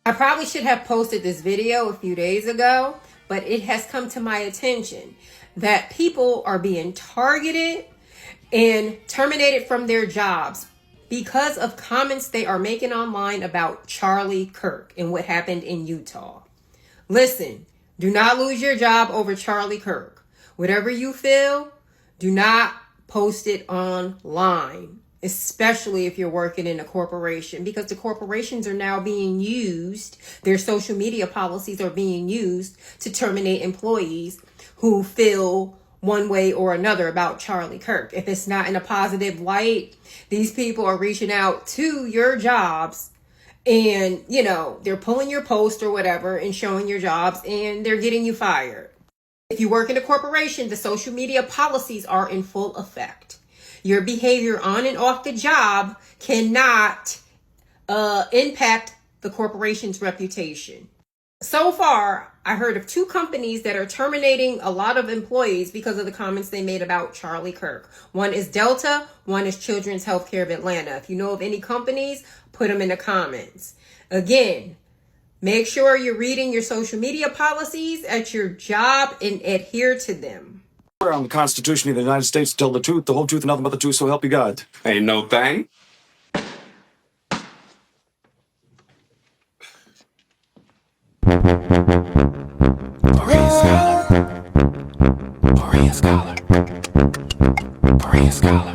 I probably should have posted this video a few days ago, but it has come to my attention that people are being targeted and terminated from their jobs because of comments they are making online about Charlie Kirk and what happened in Utah. Listen, do not lose your job over Charlie Kirk. Whatever you feel, do not post it online, especially if you're working in a corporation, because the corporations are now being used, their social media policies are being used to terminate employees who feel one way or another about Charlie Kirk. If it's not in a positive light, these people are reaching out to your jobs and, they're pulling your post or whatever and showing your jobs and they're getting you fired. If you work in a corporation, the social media policies are in full effect. Your behavior on and off the job cannot impact the corporation's reputation. So far, I heard of 2 companies that are terminating a lot of employees because of the comments they made about Charlie Kirk. One is Delta, one is Children's Healthcare of Atlanta. If you know of any companies, put them in the comments. Again, make sure you're reading your social media policies at your job and adhere to them. On the Constitution of the United States, to tell the truth, the whole truth, and nothing but the truth, so help you God. Ain't no thing. Berean Scholar. Berean Scholar.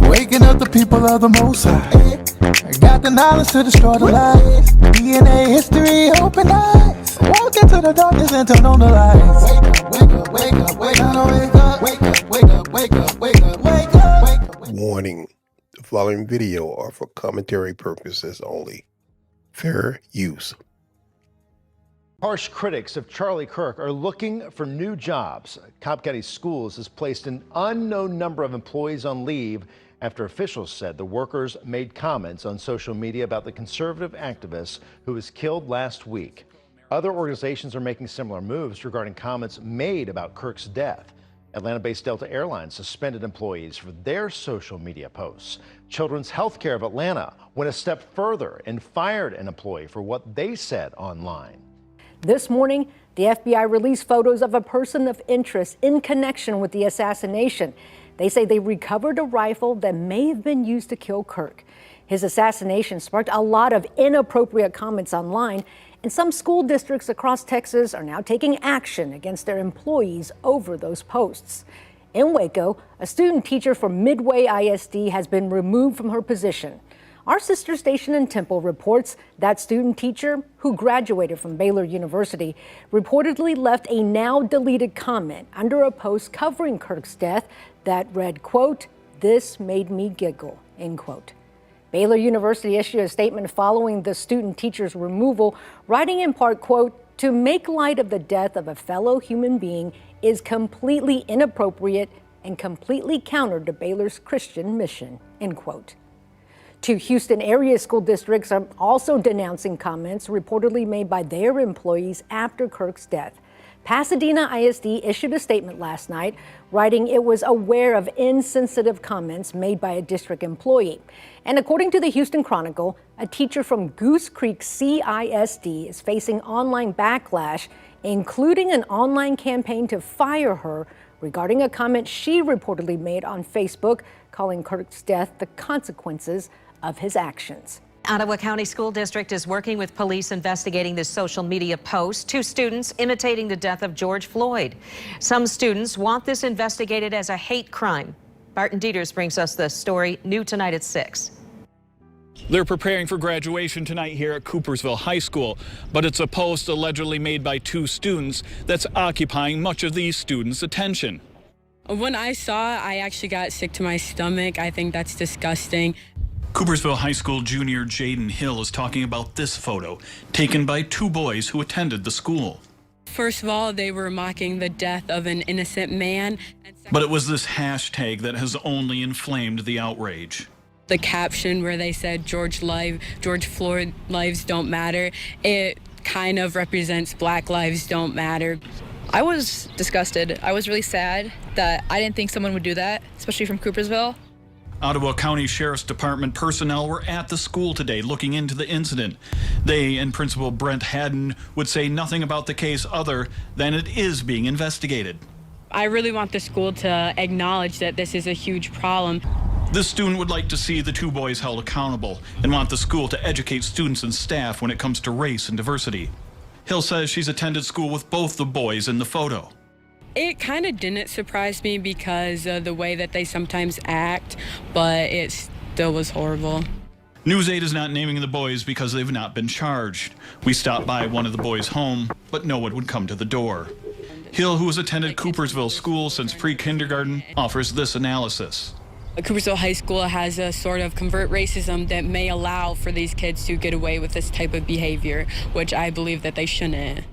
Waking up the people of the Most High. I got the knowledge to destroy the lies. DNA history, open eyes. Walk into the darkness and turn on the lights. Wake up, wake up, wake up, wake up, wake up, wake up, wake up, wake up, wake up, wake up. Warning, the following video are for commentary purposes only. Fair use. Harsh critics of Charlie Kirk are looking for new jobs. Cobb County Schools has placed an unknown number of employees on leave after officials said the workers made comments on social media about the conservative activist who was killed last week. Other organizations are making similar moves regarding comments made about Kirk's death. Atlanta-based Delta Airlines suspended employees for their social media posts. Children's Healthcare of Atlanta went a step further and fired an employee for what they said online. This morning, the FBI released photos of a person of interest in connection with the assassination. They say they recovered a rifle that may have been used to kill Kirk. His assassination sparked a lot of inappropriate comments online, and some school districts across Texas are now taking action against their employees over those posts. In Waco, a student teacher from Midway ISD has been removed from her position. Our sister station in Temple reports that student teacher, who graduated from Baylor University, reportedly left a now deleted comment under a post covering Kirk's death that read, quote, "This made me giggle," end quote. Baylor University issued a statement following the student teacher's removal, writing in part, quote, "To make light of the death of a fellow human being is completely inappropriate and completely counter to Baylor's Christian mission," end quote. 2 Houston area school districts are also denouncing comments reportedly made by their employees after Kirk's death. Pasadena ISD issued a statement last night, writing it was aware of insensitive comments made by a district employee. And according to the Houston Chronicle, a teacher from Goose Creek CISD is facing online backlash, including an online campaign to fire her regarding a comment she reportedly made on Facebook, calling Kirk's death the consequences of his actions. Ottawa County School District is working with police investigating this social media post. 2 students imitating the death of George Floyd. Some students want this investigated as a hate crime. Barton Dieters brings us the story, new tonight at 6. They're preparing for graduation tonight here at Coopersville High School, but it's a post allegedly made by 2 students that's occupying much of these students' attention. When I saw it, I actually got sick to my stomach. I think that's disgusting. Coopersville High School junior Jaden Hill is talking about this photo taken by 2 boys who attended the school. First of all, they were mocking the death of an innocent man. But it was this hashtag that has only inflamed the outrage. The caption where they said George Floyd lives don't matter, it kind of represents Black lives don't matter. I was disgusted. I was really sad that I didn't think someone would do that, especially from Coopersville. Ottawa County Sheriff's Department personnel were at the school today looking into the incident. They and Principal Brent Haddon would say nothing about the case other than it is being investigated. I really want the school to acknowledge that this is a huge problem. The student would like to see the two boys held accountable and want the school to educate students and staff when it comes to race and diversity. Hill says she's attended school with both the boys in the photo. It kind of didn't surprise me because of the way that they sometimes act, but it still was horrible. News 8 is not naming the boys because they've not been charged. We stopped by one of the boys' home, but no one would come to the door. Hill, who has attended Coopersville School since pre-kindergarten, offers this analysis. Coopersville High School has a sort of convert racism that may allow for these kids to get away with this type of behavior, which I believe that they shouldn't.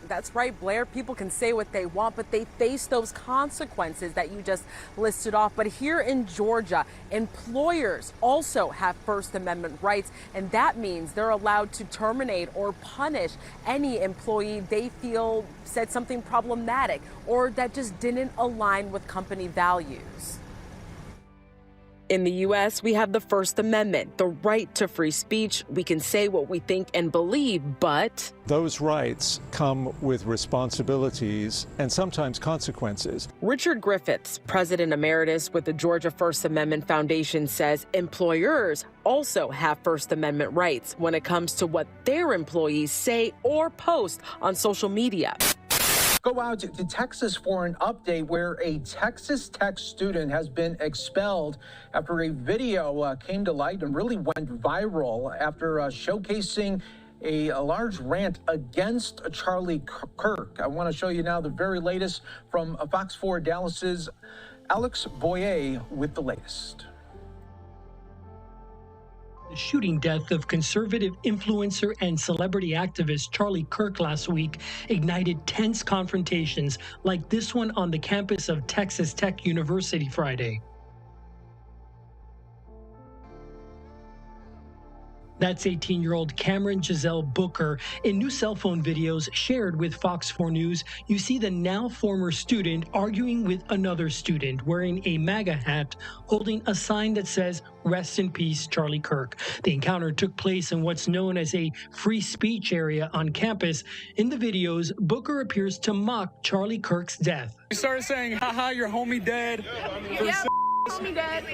That's right, Blair. People can say what they want, but they face those consequences that you just listed off. But here in Georgia, employers also have First Amendment rights, and that means they're allowed to terminate or punish any employee they feel said something problematic or that just didn't align with company values. In the U.S., we have the First Amendment, the right to free speech. We can say what we think and believe, but those rights come with responsibilities and sometimes consequences. Richard Griffiths, president emeritus with the Georgia First Amendment Foundation, says employers also have First Amendment rights when it comes to what their employees say or post on social media. Go out to Texas for an update where a Texas Tech student has been expelled after a video came to light and really went viral after showcasing a large rant against Charlie Kirk. I want to show you now the very latest from Fox 4 Dallas's Alex Boyer with the latest. The shooting death of conservative influencer and celebrity activist Charlie Kirk last week ignited tense confrontations like this one on the campus of Texas Tech University Friday. That's 18-year-old Cameron Giselle Booker. In new cell phone videos shared with Fox 4 News, you see the now former student arguing with another student wearing a MAGA hat, holding a sign that says, "Rest in peace, Charlie Kirk." The encounter took place in what's known as a free speech area on campus. In the videos, Booker appears to mock Charlie Kirk's death. He started saying, haha, your homie dead. Yeah, homie dead.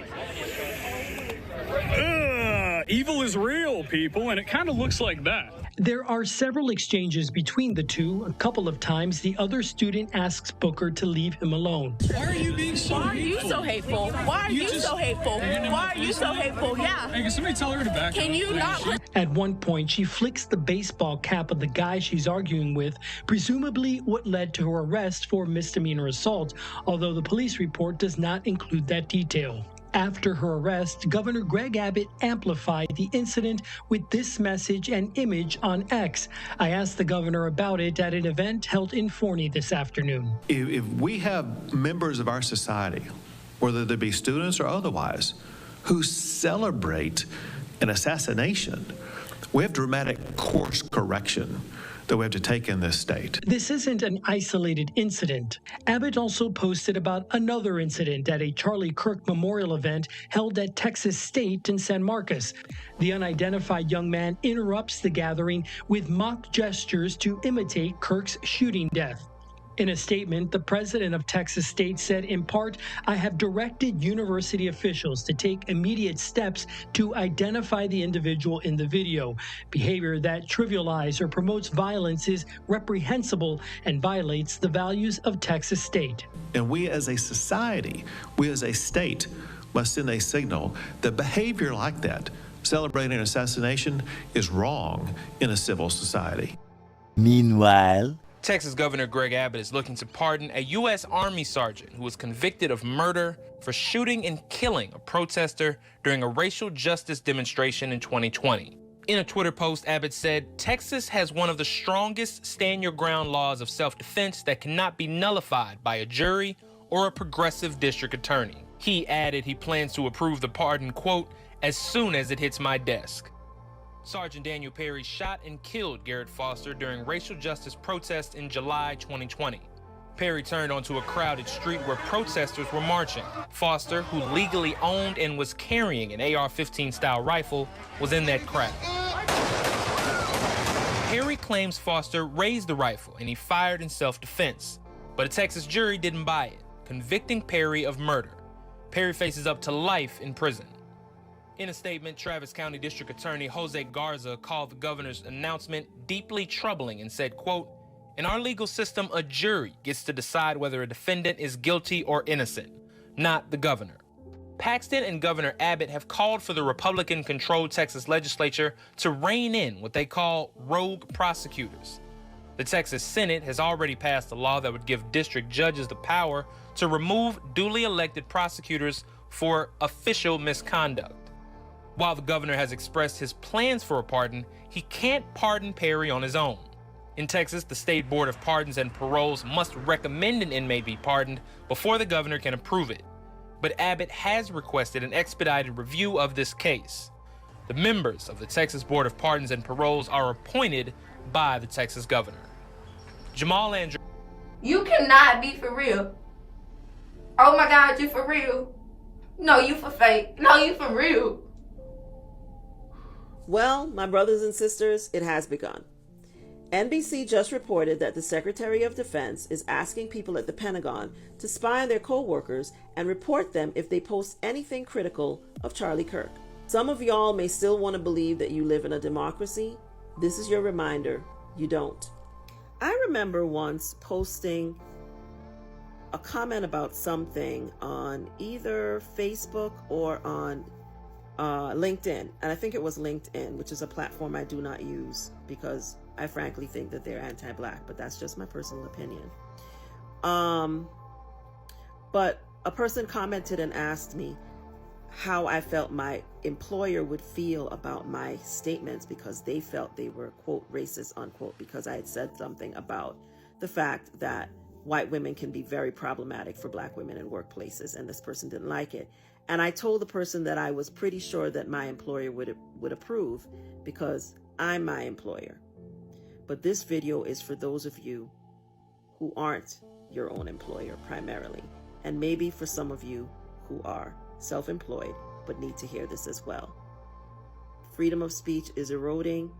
Evil is real, people, and it kind of looks like that. There are several exchanges between the two. A couple of times, the other student asks Booker to leave him alone. Why are you being so hateful? Why are you so hateful? Why are you so hateful? Why are you so hateful? Yeah. Hey, can somebody tell her to back up? Can you not? At one point, she flicks the baseball cap of the guy she's arguing with, presumably what led to her arrest for misdemeanor assault, although the police report does not include that detail. After her arrest, Governor Greg Abbott amplified the incident with this message and image on X. I asked the governor about it at an event held in Forney this afternoon. If we have members of our society, whether they be students or otherwise, who celebrate an assassination, we have dramatic course correction that we have to take in this state. This isn't an isolated incident. Abbott also posted about another incident at a Charlie Kirk memorial event held at Texas State in San Marcos. The unidentified young man interrupts the gathering with mock gestures to imitate Kirk's shooting death. In a statement, the president of Texas State said, in part, "I have directed university officials to take immediate steps to identify the individual in the video. Behavior that trivializes or promotes violence is reprehensible and violates the values of Texas State." And we as a society, we as a state, must send a signal that behavior like that, celebrating assassination, is wrong in a civil society. Meanwhile, Texas Governor Greg Abbott is looking to pardon a U.S. Army sergeant who was convicted of murder for shooting and killing a protester during a racial justice demonstration in 2020. In a Twitter post, Abbott said, "Texas has one of the strongest stand-your-ground laws of self-defense that cannot be nullified by a jury or a progressive district attorney." He added he plans to approve the pardon, quote, "as soon as it hits my desk." Sergeant Daniel Perry shot and killed Garrett Foster during racial justice protests in July 2020. Perry turned onto a crowded street where protesters were marching. Foster, who legally owned and was carrying an AR-15 style rifle, was in that crowd. Perry claims Foster raised the rifle and he fired in self-defense. But a Texas jury didn't buy it, convicting Perry of murder. Perry faces up to life in prison. In a statement, Travis County District Attorney Jose Garza called the governor's announcement deeply troubling and said, quote, "In our legal system, a jury gets to decide whether a defendant is guilty or innocent, not the governor." Paxton and Governor Abbott have called for the Republican-controlled Texas legislature to rein in what they call rogue prosecutors. The Texas Senate has already passed a law that would give district judges the power to remove duly elected prosecutors for official misconduct. While the governor has expressed his plans for a pardon, he can't pardon Perry on his own. In Texas, the State Board of Pardons and Paroles must recommend an inmate be pardoned before the governor can approve it. But Abbott has requested an expedited review of this case. The members of the Texas Board of Pardons and Paroles are appointed by the Texas governor. Jamal Andrew. You cannot be for real. Oh my God, you for real? No, you for fake. No, you for real. Well, my brothers and sisters, it has begun. NBC just reported that the Secretary of Defense is asking people at the Pentagon to spy on their co-workers and report them if they post anything critical of Charlie Kirk. Some of y'all may still want to believe that you live in a democracy. This is your reminder, you don't. I remember once posting a comment about something on either Facebook or on LinkedIn, and I think it was LinkedIn, which is a platform I do not use because I frankly think that they're anti-black, but that's just my personal opinion. But a person commented and asked me how I felt my employer would feel about my statements because they felt they were, quote, racist, unquote, because I had said something about the fact that white women can be very problematic for black women in workplaces, and this person didn't like it. And I told the person that I was pretty sure that my employer would approve because I'm my employer. But this video is for those of you who aren't your own employer primarily, and maybe for some of you who are self-employed but need to hear this as well. Freedom of speech is eroding.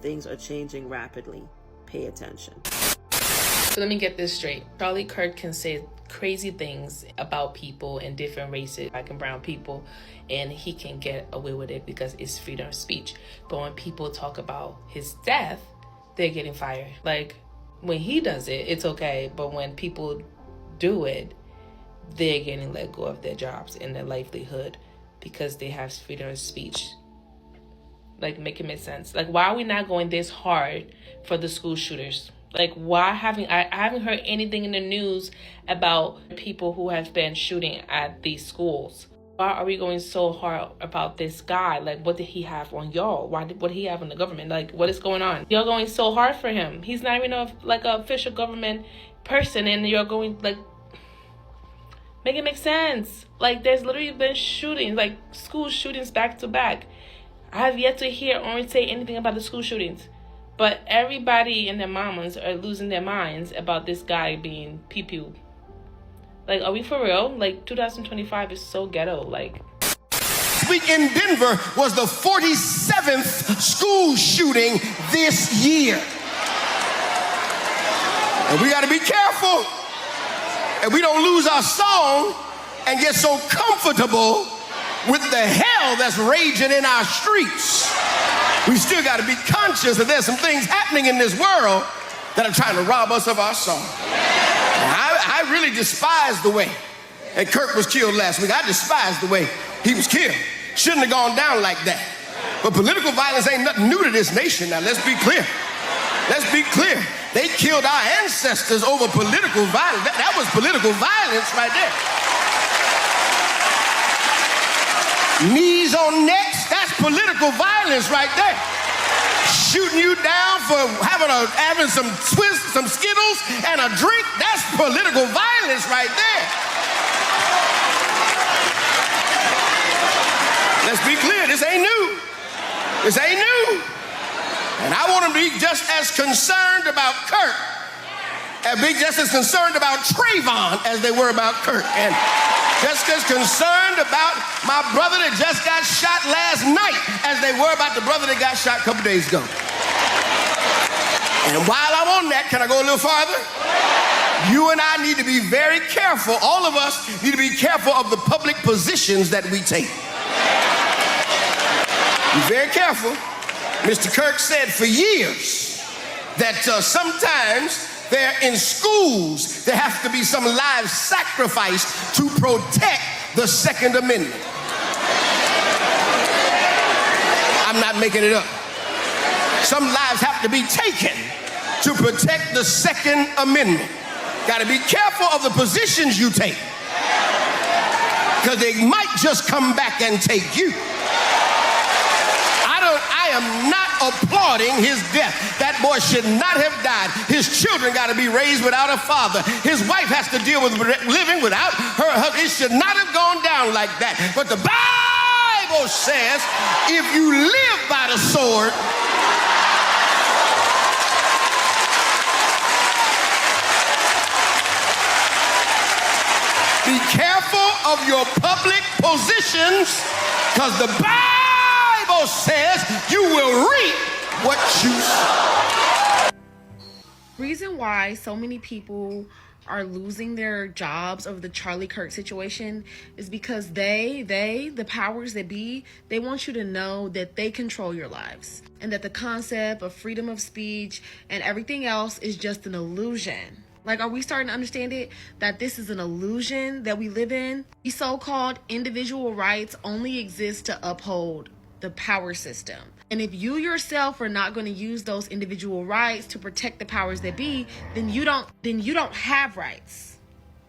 Things are changing rapidly. Pay attention. So let me get this straight. Charlie Kirk can say crazy things about people in different races, black and brown people, and he can get away with it because it's freedom of speech. But when people talk about his death, they're getting fired. Like, when he does it, it's okay. But when people do it, they're getting let go of their jobs and their livelihood because they have freedom of speech. Like, make it make sense. Like, why are we not going this hard for the school shooters? Like, why I haven't heard anything in the news about people who have been shooting at these schools. Why are we going so hard about this guy? Like, what did he have on y'all? What did he have on the government? Like, what is going on? You're going so hard for him. He's not even an official government person, and you're going, like, make it make sense. Like, there's literally been shootings, like school shootings back to back. I have yet to hear or say anything about the school shootings. But everybody and their mamas are losing their minds about this guy being pew-pew. Like, are we for real? Like, 2025 is so ghetto. Like, this week in Denver was the 47th school shooting this year. And we got to be careful and we don't lose our song and get so comfortable with the hell that's raging in our streets. We still got to be conscious that there's some things happening in this world that are trying to rob us of our song. I really despise the way that Kirk was killed last week. I despise the way he was killed. Shouldn't have gone down like that. But political violence ain't nothing new to this nation. Now, let's be clear. Let's be clear. They killed our ancestors over political violence. That was political violence right there. Knees on necks, that's political violence right there. Shooting you down for having some Skittles and a drink, that's political violence right there. Let's be clear, this ain't new. This ain't new. And I want to be just as concerned about Kirk just as concerned about Trayvon as they were about Kirk. And just as concerned about my brother that just got shot last night as they were about the brother that got shot a couple days ago. And while I'm on that, can I go a little farther? You and I need to be very careful. All of us need to be careful of the public positions that we take. Be very careful. Mr. Kirk said for years that sometimes there in schools there has to be some live sacrifice to protect the Second Amendment. I'm not making it up. Some lives have to be taken to protect the Second Amendment. Got to be careful of the positions you take, because they might just come back and take you. I am not applauding his death. That boy should not have died. His children got to be raised without a father. His wife has to deal with living without her husband. It should not have gone down like that. But the Bible says if you live by the sword, be careful of your public positions, because the Bible says you will reap what you sow. Reason why so many people are losing their jobs over the Charlie Kirk situation is because the powers that be, they want you to know that they control your lives, and that the concept of freedom of speech and everything else is just an illusion. Like, are we starting to understand it? That this is an illusion that we live in? These so-called individual rights only exist to uphold the power system. And if you yourself are not going to use those individual rights to protect the powers that be, then you don't have rights,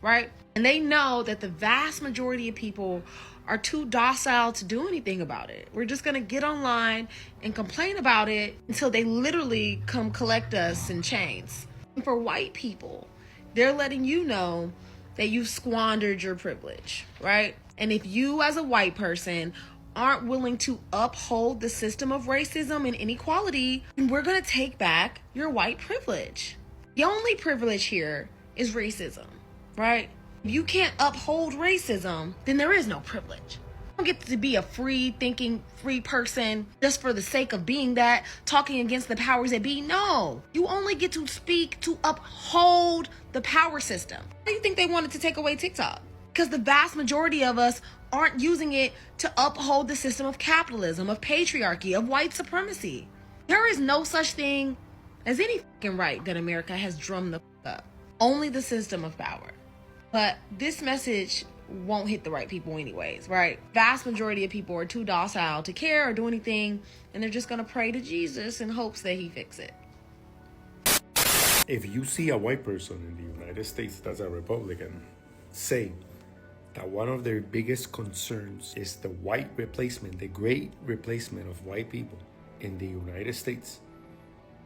right? And they know that the vast majority of people are too docile to do anything about it. We're just going to get online and complain about it until they literally come collect us in chains. And for white people, they're letting you know that you've squandered your privilege, right? And if you as a white person aren't willing to uphold the system of racism and inequality, then we're going to take back your white privilege. The only privilege here is racism, right? If you can't uphold racism, then there is no privilege. You don't get to be a free thinking, free person just for the sake of being that, talking against the powers that be. No, you only get to speak to uphold the power system. Why do you think they wanted to take away TikTok? Because the vast majority of us aren't using it to uphold the system of capitalism, of patriarchy, of white supremacy. There is no such thing as any fucking right that America has drummed the up. Only the system of power. But this message won't hit the right people anyways, right? Vast majority of people are too docile to care or do anything, and they're just gonna pray to Jesus in hopes that he fix it. If you see a white person in the United States that's a Republican say that one of their biggest concerns is the white replacement, the great replacement of white people in the United States,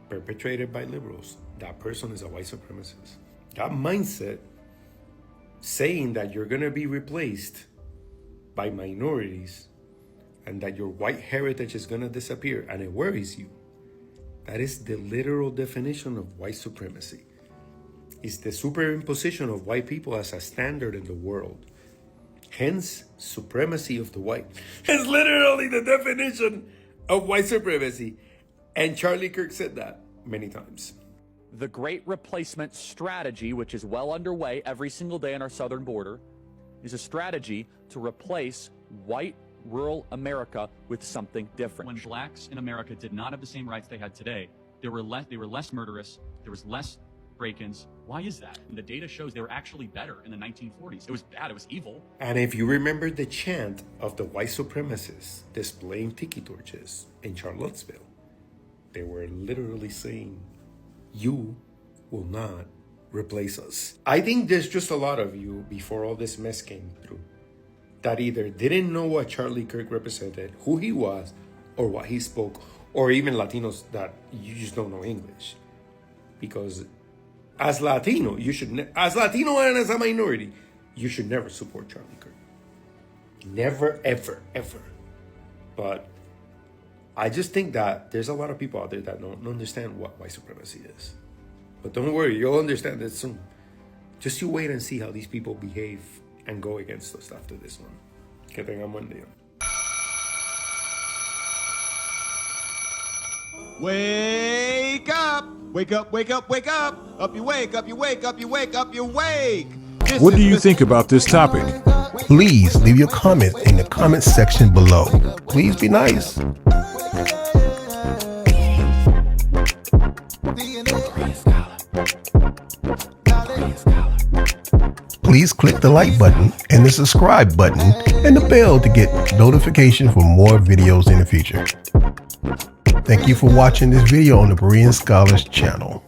perpetrated by liberals, that person is a white supremacist. That mindset, saying that you're gonna be replaced by minorities and that your white heritage is gonna disappear and it worries you, that is the literal definition of white supremacy. It's the superimposition of white people as a standard in the world. Hence, supremacy of the white. It's literally the definition of white supremacy. And Charlie Kirk said that many times. The Great Replacement Strategy, which is well underway every single day on our southern border, is a strategy to replace white rural America with something different. When blacks in America did not have the same rights they had today, they were less murderous, there was less break-ins. Why is that? And the data shows they were actually better in the 1940s. It was bad, it was evil. And if you remember the chant of the white supremacists displaying tiki torches in Charlottesville, they were literally saying, you will not replace us. I think there's just a lot of you, before all this mess came through, that either didn't know what Charlie Kirk represented, who he was, or what he spoke, or even Latinos that you just don't know English. Because as Latino, as Latino and as a minority, you should never support Charlie Kirk. Never, ever, ever. But I just think that there's a lot of people out there that don't understand what white supremacy is. But don't worry, you'll understand that soon. Just you wait and see how these people behave and go against us after this one. Que tengan buen día. Wake up! Wake up, wake up, wake up! Up you wake, up you wake, up you wake, up you wake! What do you think about this topic? Please leave your comment in the comment section below. Please be nice. Please click the like button and the subscribe button and the bell to get notification for more videos in the future. Thank you for watching this video on the Berean Scholars channel.